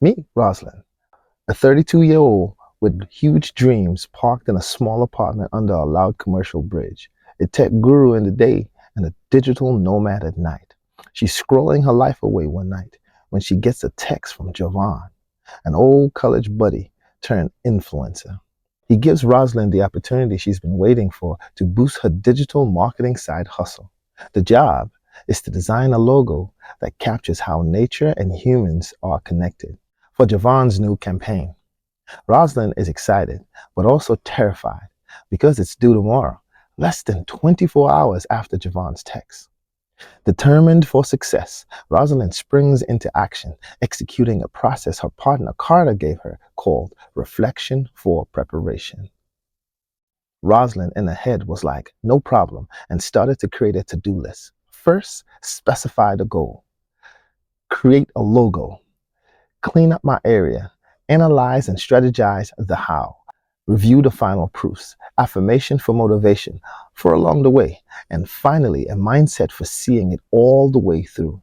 Meet Rosalind, a 32-year-old with huge dreams parked in a small apartment under a loud commercial bridge, a tech guru in the day and a digital nomad at night. She's scrolling her life away one night when she gets a text from Javon, an old college buddy turned influencer. He gives Rosalind the opportunity she's been waiting for to boost her digital marketing side hustle. The job is to design a logo that captures how nature and humans are connected for Javon's new campaign. Rosalind is excited, but also terrified because it's due tomorrow, less than 24 hours after Javon's text. Determined for success, Rosalind springs into action, executing a process her partner Carter gave her called reflection for preparation. Rosalind in her head was like, no problem, and started to create a to-do list. First, specify the goal. Create a logo. Clean up my area. Analyze and strategize the how. Review the final proofs. Affirmation for motivation for along the way. And finally, a mindset for seeing it all the way through.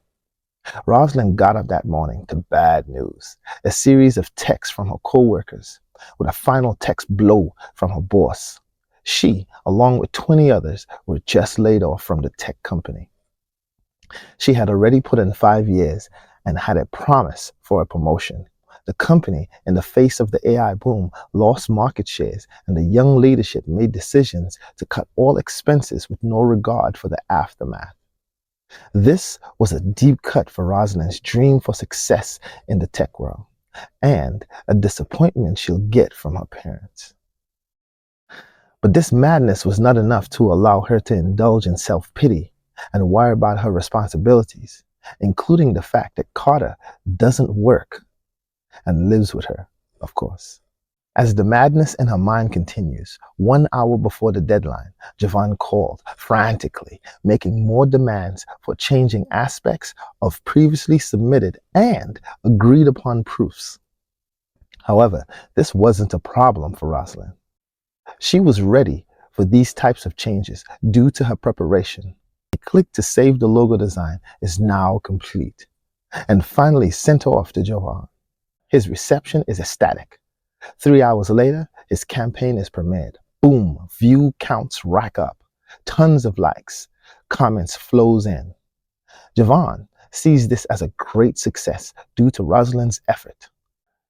Rosalind got up that morning to bad news. A series of texts from her co-workers, with a final text blow from her boss. She, along with 20 others, were just laid off from the tech company. She had already put in 5 years and had a promise for a promotion. The company, in the face of the AI boom, lost market shares, and the young leadership made decisions to cut all expenses with no regard for the aftermath. This was a deep cut for Rosalind's dream for success in the tech world, and a disappointment she'll get from her parents. But this madness was not enough to allow her to indulge in self-pity and worry about her responsibilities, including the fact that Carter doesn't work and lives with her, of course. As the madness in her mind continues, 1 hour before the deadline, Javon called frantically, making more demands for changing aspects of previously submitted and agreed upon proofs. However, this wasn't a problem for Rosalind. She was ready for these types of changes due to her preparation. A click to save the logo design is now complete and finally sent off to Javon. His reception is ecstatic. 3 hours later, his campaign is premiered. Boom, view counts rack up. Tons of likes. Comments flows in. Javon sees this as a great success due to Rosalind's effort.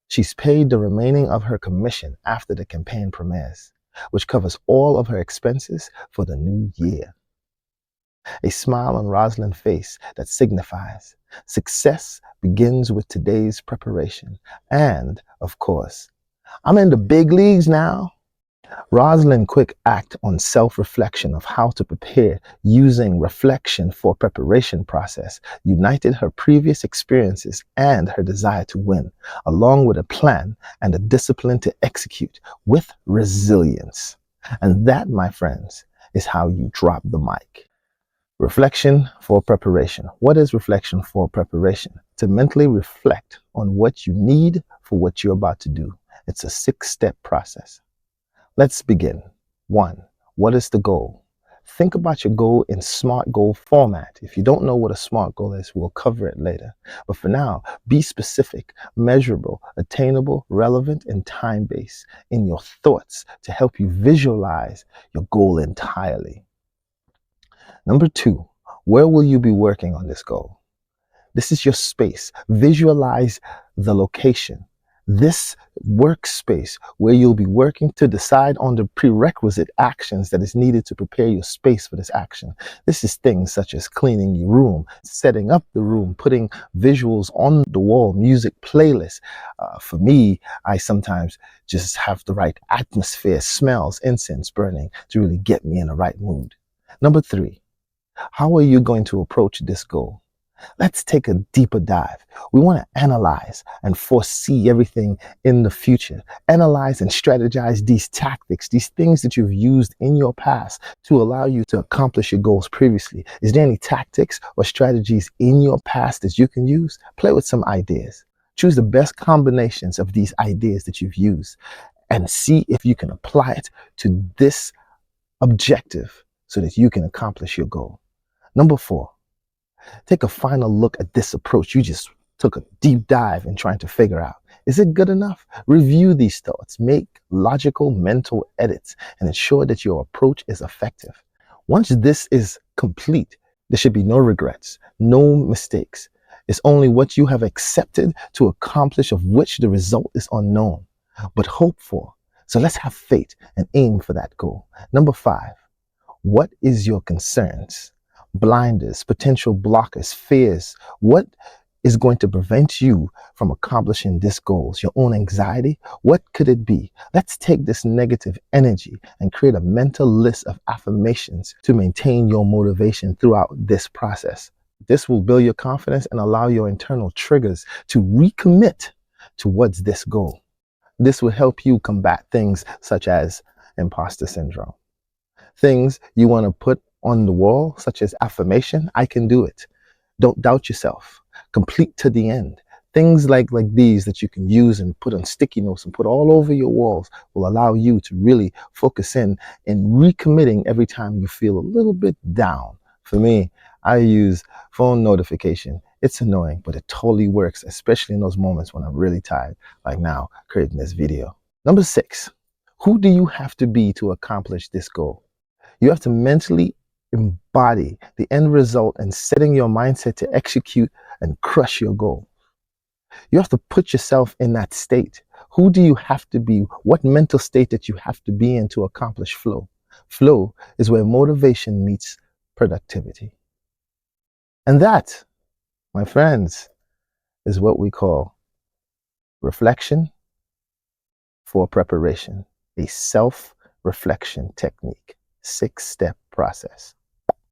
She's paid the remaining of her commission after the campaign premieres, which covers all of her expenses for the new year. A smile on Rosalind's face that signifies success begins with today's preparation. And, of course, I'm in the big leagues now. Rosalind's quick act on self-reflection of how to prepare using reflection for preparation process united her previous experiences and her desire to win, along with a plan and a discipline to execute with resilience. And that, my friends, is how you drop the mic. Reflection for preparation. What is reflection for preparation? To mentally reflect on what you need for what you're about to do. It's a 6-step process. Let's begin. 1. What is the goal? Think about your goal in SMART goal format. If you don't know what a SMART goal is, we'll cover it later. But for now, be specific, measurable, attainable, relevant, and time-based in your thoughts to help you visualize your goal entirely. Number 2, where will you be working on this goal? This is your space. Visualize the location. This workspace where you'll be working to decide on the prerequisite actions that is needed to prepare your space for this action. This is things such as cleaning your room, setting up the room, putting visuals on the wall, music playlists. For me, I sometimes just have the right atmosphere, smells, incense burning to really get me in the right mood. Number 3, how are you going to approach this goal? Let's take a deeper dive. We want to analyze and foresee everything in the future. Analyze and strategize these tactics, these things that you've used in your past to allow you to accomplish your goals previously. Is there any tactics or strategies in your past that you can use? Play with some ideas. Choose the best combinations of these ideas that you've used and see if you can apply it to this objective so that you can accomplish your goal. Number 4, take a final look at this approach you just took a deep dive in trying to figure out, is it good enough? Review these thoughts, make logical mental edits, and ensure that your approach is effective. Once this is complete, there should be no regrets, no mistakes. It's only what you have accepted to accomplish, of which the result is unknown, but hope for. So let's have faith and aim for that goal. Number 5, what is your concerns, blinders, potential blockers, fears? What is going to prevent you from accomplishing this goals? Your own anxiety? What could it be? Let's take this negative energy and create a mental list of affirmations to maintain your motivation throughout this process. This will build your confidence and allow your internal triggers to recommit towards this goal. This will help you combat things such as imposter syndrome. Things you want to put on the wall, such as affirmation, I can do it. Don't doubt yourself. Complete to the end. Things like these that you can use and put on sticky notes and put all over your walls will allow you to really focus in and recommitting every time you feel a little bit down. For me, I use phone notification. It's annoying, but it totally works, especially in those moments when I'm really tired, like now, creating this video. Number 6, who do you have to be to accomplish this goal? You have to mentally embody the end result and setting your mindset to execute and crush your goal. You have to put yourself in that state. Who do you have to be? What mental state that you have to be in to accomplish flow? Flow is where motivation meets productivity. And that, my friends, is what we call reflection for preparation, a self-reflection technique, 6-step process.